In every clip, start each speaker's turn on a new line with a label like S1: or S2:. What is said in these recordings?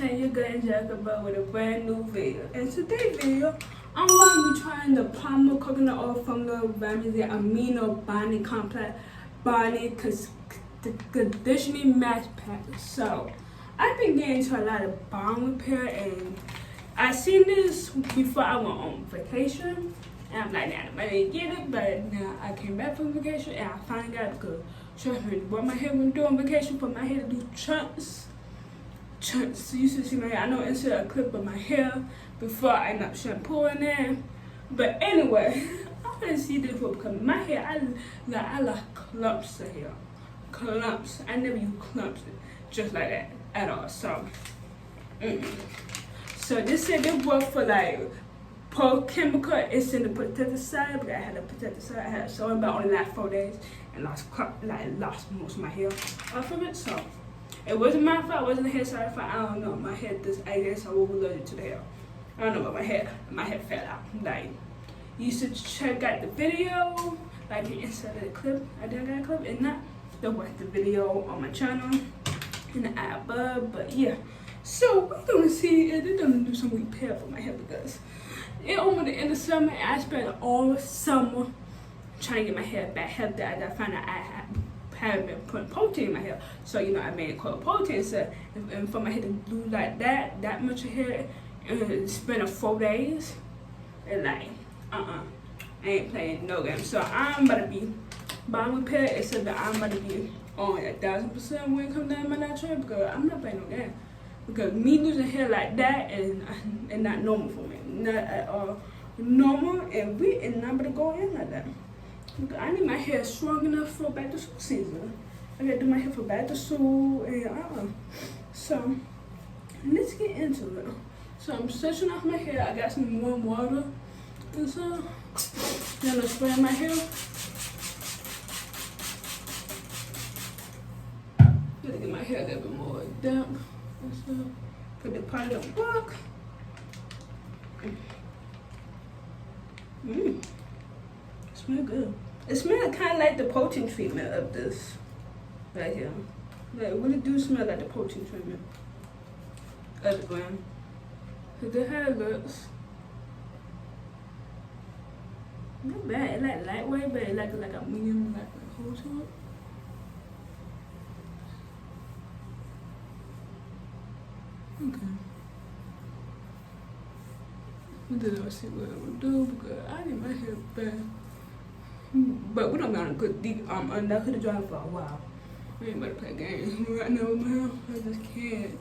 S1: channel, your girl Angelica Bell with a brand new video. In today's video, I'm going to be trying the Palmer coconut oil from the Palmers Animo Bonding Complex Bonding Conditioning Mask Pack. So, I've been getting into a lot of bond repair, and I seen this before I went on vacation. And I'm like, nah, I didn't get it, but now I came back from vacation and I finally got it because trust me, what my hair when doing vacation for my hair to do chunks. So you should see my hair. I know insert a clip of my hair before I end up shampooing it. But anyway, I want to see this one because my hair, I like clumps of hair. Clumps. I never use clumps just like that at all. So, so this said this work for like pro chemical. It's in the protective side, but I had a protective side. I had it showing about only last 4 days and lost most of my hair off of it. So it wasn't my fault. It wasn't the hair side fault. I don't know. My hair just I guess I was allergic to the hair. I don't know, but my hair fell out. Like, you should check out the video, like the inside of the clip. I did got a clip, and not the watch the video on my channel in the eye above. But yeah, so we're gonna see if they're gonna do some repair for my hair because it over the end of summer. And I spent all summer trying to get my hair back healthy. I found out I haven't been putting protein in my hair, so you know I made it called protein. So and for my hair to do like that much hair. It's been 4 days, and like, I ain't playing no game. So I'm about to be bond repair, except that I'm about to be on 1,000% when it comes down to my natural, because I'm not playing no game. Because me losing hair like that is not normal for me, not at all normal, and we are not about to go in like that. Because I need my hair strong enough for back to school season. I gotta do my hair for back to school, and So let's get into it. So I'm stretching off my hair. I got some warm water. And so I'm gonna spray my hair. Gotta get my hair a little bit more damp. And so put the pot in the book. Smells good. It smells kind of like the protein treatment of this right here. Like, it really do smell like the protein treatment of the brand. The hair looks not bad. It's like lightweight, but it's like a medium like hold to it. Okay. Let's see what it will do because I need my hair back. But we don't got a good deep under. I could have dried for a while. I ain't about to play games right now with my hair. I just can't.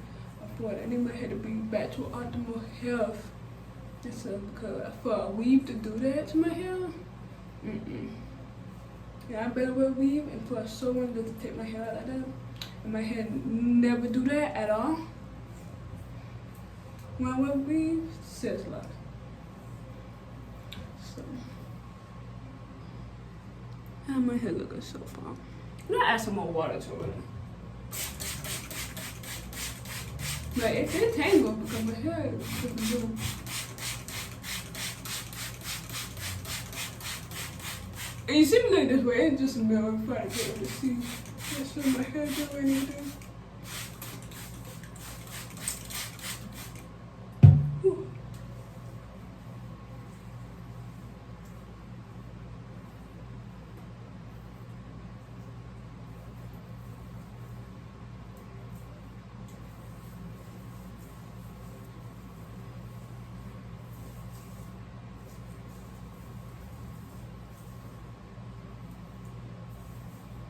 S1: I need my hair to be back to optimal health. Just because for a weave to do that to my hair, yeah, I better wear a weave, and for a sewing to take my hair out like that, and my hair never do that at all. When I wear a weave, says a lot. So, how my hair looking so far? I'm gonna add some more water to it. Like, it did tangle because my hair couldn't do. And you see me like this way, it's just a mirror if I get able to see. That's what my hair do anything.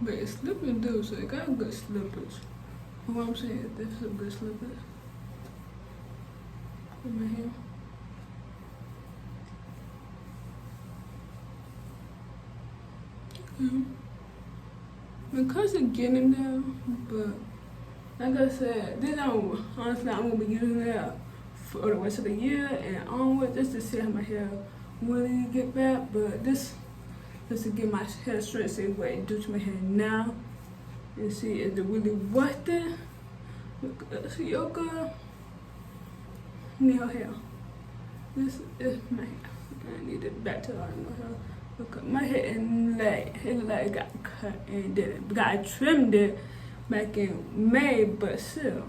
S1: But it's slipping though, so it got good slippage. What I'm saying is this is a good slippage in my hair. Because it's getting there, but like I said, this honestly I'm gonna be using that for the rest of the year and onward just to see how my hair really get back. But this just to get my hair straight, see what it do to my hair now, and see is it really worth it. See your girl, need her hair. This is my hair. I need it back to normal hair. Look, my hair it like it got cut and did it. Got trimmed it back in May, but still.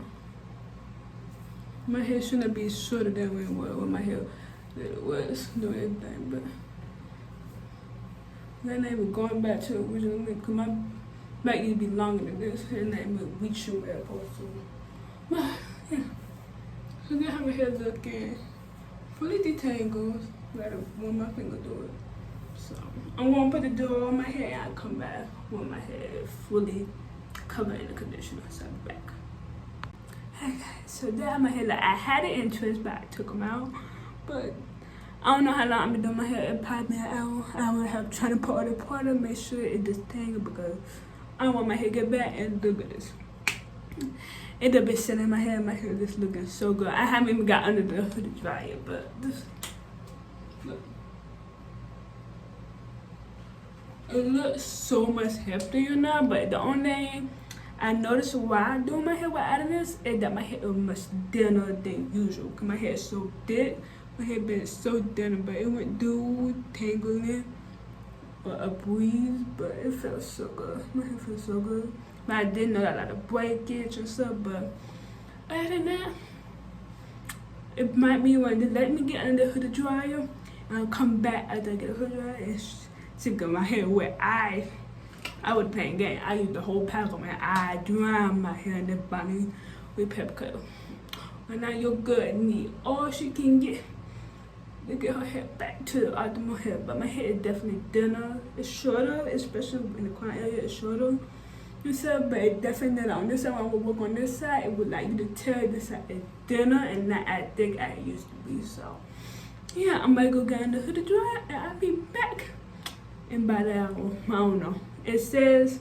S1: My hair shouldn't be shorter than when my hair it was doing anything, but then they were going back to the original length because my back used to be longer than this, and they would reach you where opposed to. But yeah, so now how my hair looking fully detangled. Gotta run my finger through it. So I'm gonna put the dew on my hair and I'll come back when my hair is fully covered in the conditioner. So I'm back. Okay, so that my hair, like I had it in twists, but I took them out. But I don't know how long I'm gonna do my hair. It probably an hour. I'm gonna have trying to put it apart and make sure it detangled because I don't want my hair to get back. And look at this. It done been sitting in my hair. My hair is looking so good. I haven't even got under the hood to dry it, but this look. It looks so much heftier now, but the only thing I noticed why I do my hair without this is that my hair is much thinner than usual. Cause my hair is so thick. My hair been so thinner, but it went through tangling or a breeze, but it felt so good. My hair feels so good. But I didn't know that a lot of breakage and stuff, but other than that, it might be when they let me get under the hood dryer and I'll come back after I get a hood dryer and see my hair wet. I was playing game. I used the whole pack on my eye, dry my hair in the bottom with pepper cutter. But now you're good. Need all she can get to get her hair back to the optimal hair. But my hair is definitely thinner. It's shorter, especially in the crown area. It's shorter. You said, but it definitely thinner. On this side, when I would work on this side, it would like you to tell this side is thinner and not as thick as it used to be. So yeah, I'm gonna go get in the hood to dry and I'll be back in about an hour. I don't know. It said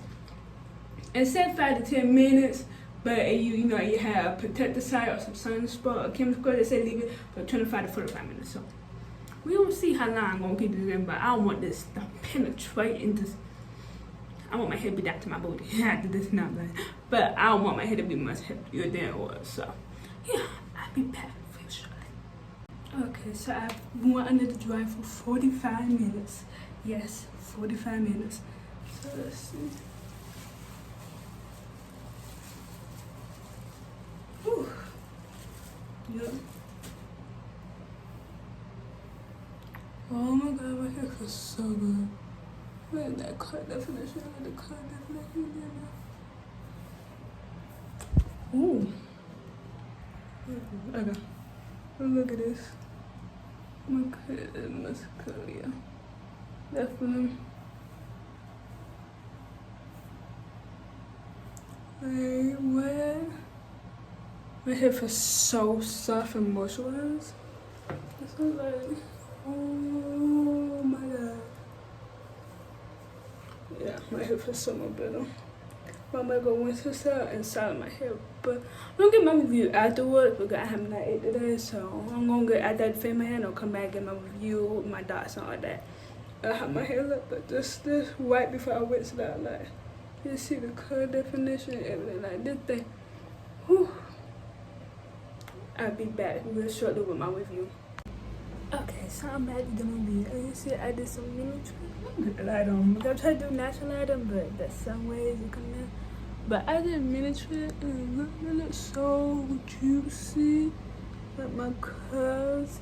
S1: 5 to 10 minutes, but you know you have protective side or some sun spot or chemical. They say leave it for 25 to 45 minutes. So we don't see how long I'm gonna keep this in, but I don't want this to penetrate into. I want my hair to be down to my booty after this now, but I don't want my hair to be much heavier than it was. So yeah, I'll be back for sure. Okay, so I went under the dryer for 45 minutes. Yes, 45 minutes. So let's see. Whew. Yep. Oh my god, my hair feels so good. Look at that cut definition. Look at the cut definition. Ooh. Okay. Look at this. My cut is much clearer. Definitely. Like, what? My hair feels so soft and moisturized. It's so like, oh my god. Yeah, my hair feels so much better. I'm gonna go rinse this out inside my hair, but I'm gonna get my review afterwards because I have not ate today, so I'm gonna get after I finish my hair and I'll come back and get my review, my dots and all that. I have my hair up, but this right before I rinse it out, like you see the color definition and everything, like this thing. Whew. I'll be back real shortly with my review. Okay, so I'm back to the movie. As you see, I did some mini light on. I'm trying to do natural light on, but there's some ways you come in. But I did mini treat and it looks so juicy. Like my curls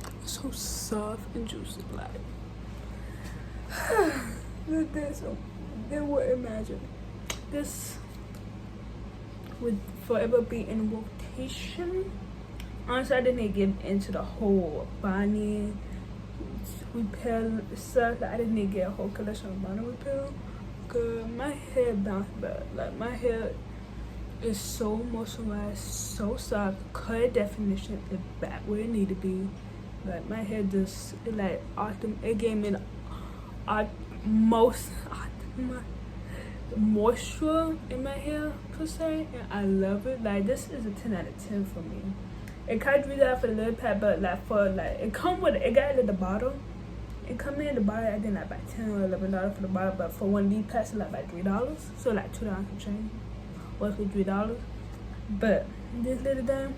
S1: are so soft and juicy. Like, look at this. They would imagine this would forever be in rotation. Honestly, I didn't get into the whole body repair stuff. Like, I didn't get a whole collection of body repair. Cause my hair bounced back. Like, my hair is so moisturized, so soft. Color definition is back where it need to be. Like, my hair just like it gave me the most moisture in my hair per se, and I love it. Like, this is a 10 out of 10 for me. It kind of do that for the little pad, but like for like it come with it got it at the bottom. It come in the bottom. I think like about $10 or $11 for the bottom, but for one of these pads, like about $3. So like $2 and change, roughly $3. But this little thing,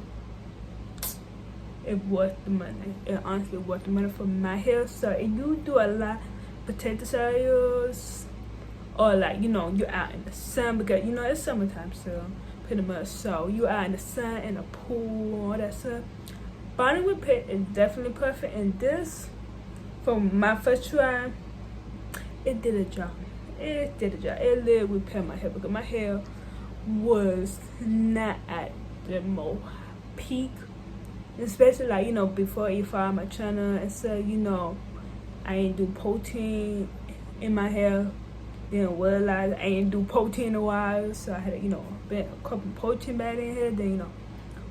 S1: it worth the money. It honestly worth the money for my hair. So if you do a lot potato cells, or like, you know, you're out in the sun because, you know, it's summertime still. pretty much. So you are in the sun, in the pool, all that stuff. Bonding with Pit is definitely perfect, and this, from my first try, it did a job. It did a job. It literally repaired my hair because my hair was not at the most peak, especially like, you know, before you follow my channel and said, you know, I ain't do protein in my hair. Didn't realize I ain't do protein in a while, so I had, you know, a couple protein back in here. Then, you know,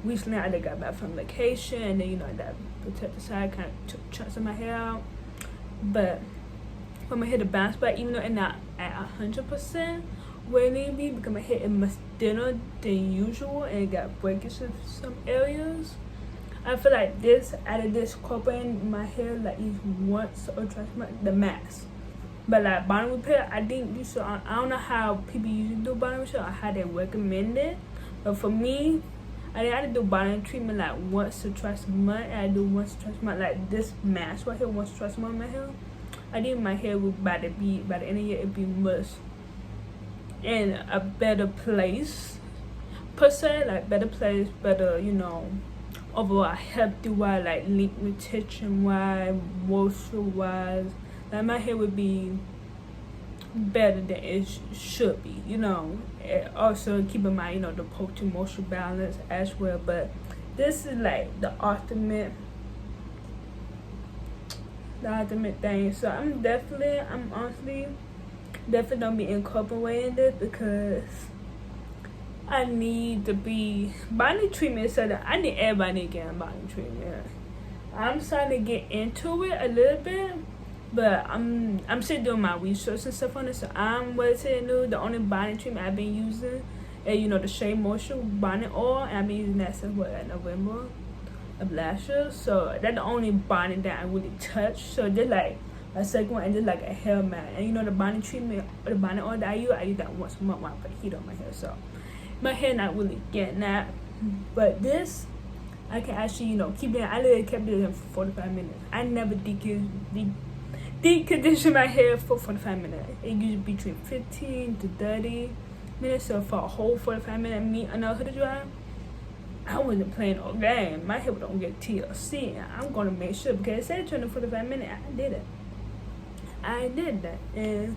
S1: recently I got back from vacation, and then, you know, that protective side kind of took chunks of my hair out. But for my hair to bounce back, even though it's not at 100% where it need to be, because my hair is much thinner than usual and it got breakage in some areas, I feel like this, out of this, incorporating my hair like at least once or twice a month, the max. But like bonding repair, I didn't do so. I don't know how people usually do bonding repair or how they recommend it. But for me, I had to do bonding treatment like once or twice a month. I do once or twice a month. Like this mask right here, once or twice a month in my hair. I think my hair would by the end of the year it'd be much in a better place per se, like better place, better, you know, overall healthy wise, like link retention wise, moisture wise. Like my hair would be better than it should be, you know. Also keep in mind, you know, the protein moisture balance as well. But this is like the ultimate thing. So I'm honestly definitely gonna be incorporating this because I need to be body treatment. So that I need everybody to get body treatment. I'm starting to get into it a little bit, but I'm still doing my research and stuff on it. So I'm waiting to the only body treatment I've been using is, you know, the Shea Moisture body oil, and I've been using that since November of last year. So that's the only body that I really touch. So just like a second one, and just like a hair mat. And you know, the body treatment or the body oil that I use that once a month when I put heat on my hair. So my hair not really getting that, but this I can actually, you know, keep it. I literally kept it in for 45 minutes. I never decondition my hair for 45 minutes. It usually between 15 to 30 minutes. So for a whole 45 minutes, me and I could dry. I wasn't playing no game. My hair don't get TLC. I'm gonna make sure, because it said 20 to 45 minutes. I did it. I did that. And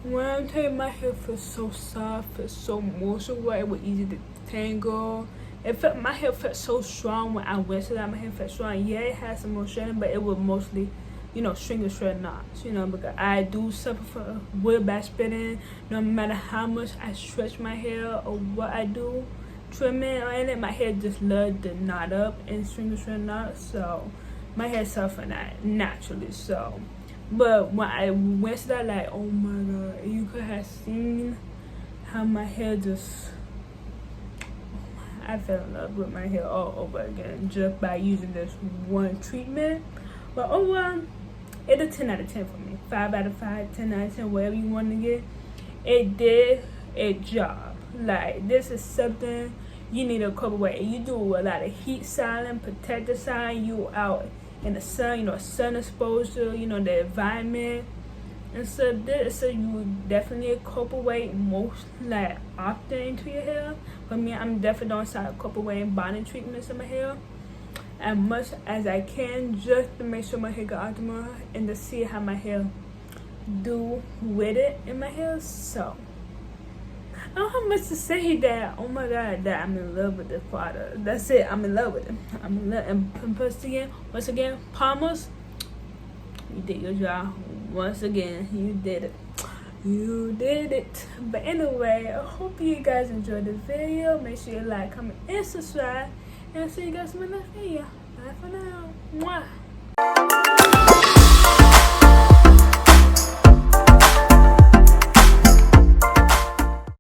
S1: when I'm telling you, my hair feels so soft, feels so moisturized, it was easy to tangle. My hair felt so strong when I went to that. My hair felt strong. Yeah, it had some more shedding, but it was mostly, you know, string and shred knots, you know, because I do suffer from with back spitting. No matter how much I stretch my hair or what I do, trimming or anything, my hair just loves to knot up and string and shred knots. So my hair suffered that naturally. So, but when I went to that, like, oh my god, you could have seen how my hair just, I fell in love with my hair all over again just by using this one treatment. But overall, it's a 10 out of 10 for me. 5 out of 5, 10 out of 10, whatever you want to get. It did a job. Like, this is something you need to incorporate. You do a lot of heat silent, protective side. You out in the sun, you know, sun exposure, you know, the environment. And so you definitely incorporate most, like, often into your hair. For me, I'm definitely gonna start incorporating body treatments in my hair as much as I can, just to make sure my hair got optimal and to see how my hair do with it in my hair. So I don't have much to say that, oh my god, that I'm in love with this product. That's it, I'm in love with it. I'm in love. And once again, Palmers, you did your job. Once again, you did it. You did it. But anyway, I hope you guys enjoyed the video. Make sure you like, comment, and subscribe. And I'll see you guys in my next video. Bye for now. Mwah.